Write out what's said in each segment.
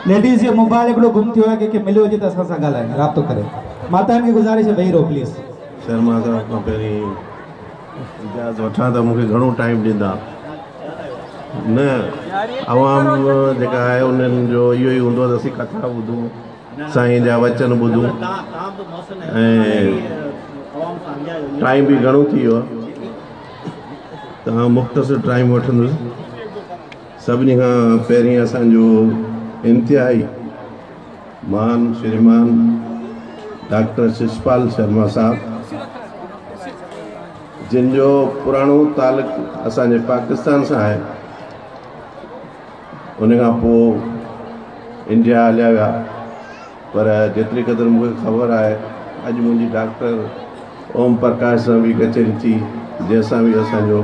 ladies ये mobile एकड़ो गुम थियो है कि मिलियो जे त असा सा गालाए राब्तो करे माताउनि खे गुज़ारिश है वेही रहो प्लीज शर्मा साहब खां पहिरीं इजाज़त वठां त मूंखे घणो टाइम ॾींदा न आवाम जेका आहे उन्हनि जो इहो ई हूंदो त असीं कथा ॿुधूं साईं जा वचन ॿुधूं ऐं टाइम बि घणो थी वियो आहे तव्हां मुख़्तसिर टाइम वठंदुसि सभिनी खां पहिरीं असांजो इंतिहाई महान श्रीमान डॉक्टर शिषपाल शर्मा साहब जिन जो पुराणो तालुक असांजे पाकिस्तान सां आहे उन खां पोइ इंडिया हलिया विया पर जेतिरी क़दुरु मूंखे ख़बर आहे अॼु मुंहिंजी डॉक्टर ओम प्रकाश सां बि कचहरी थी जंहिंसां बि असांजो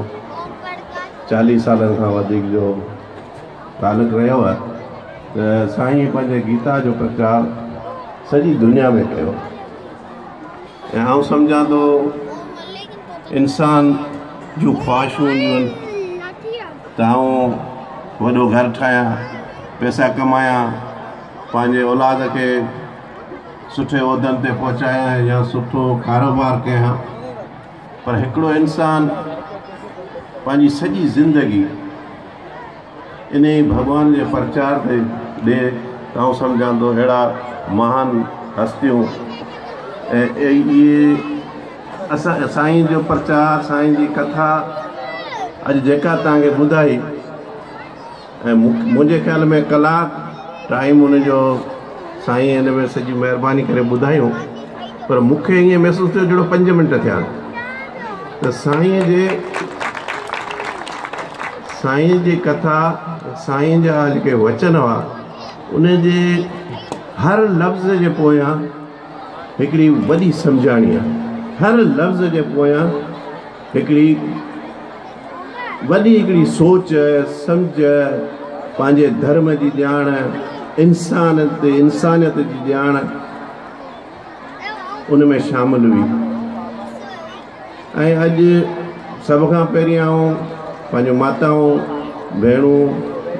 40 सालनि खां वधीक जो तालुक रहियो आहे त साईं पंहिंजे गीता जो प्रचार सॼी दुनिया में कयो ऐं आउं सम्झां थो इंसान जूं ख़्वाहिशूं हूंदियूं आहिनि त आउं वॾो घरु ठाहियां पैसा कमायां पंहिंजे औलाद खे सुठे उहिदनि ते पहुचायां या सुठो कारोबार कयां पर हिकिड़ो इंसान पंहिंजी सॼी ज़िंदगी इन ई भॻवान जे प्रचार ते ॾे त आउं सम्झां थो अहिड़ा महान हस्तियूं ऐं इहे असां साईं जो प्रचार साईं जी कथा अॼु जेका तव्हांखे ॿुधाई ऐं मुंहिंजे ख़्याल में कलाक टाइम उनजो साईं हिन में सॼी महिरबानी करे ॿुधायूं पर मूंखे ईअं महसूसु थियो जहिड़ो 5 मिंट थिया त साईं जी कथा साईं जा जेके वचन हुआ उन जे हर लफ़्ज़ जे पोयां हिकिड़ी वॾी सम्झाणी आहे हर लफ़्ज़ जे पोयां हिकिड़ी वॾी हिकिड़ी सोच सम्झ पंहिंजे धर्म जी ॼाण इंसानियत जी ॼाण उन में शामिल हुई ऐं अॼु सभ खां पहिरीं आऊं पंहिंजो माताऊं भेणूं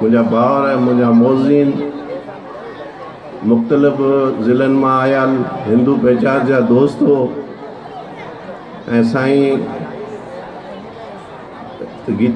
मुंहिंजा भाउर मुंहिंजा मोज़ीन मुख़्तलिफ़ ज़िलनि मां आयल हिंदू पहचान जा दोस्त हो ऐं साईं गीता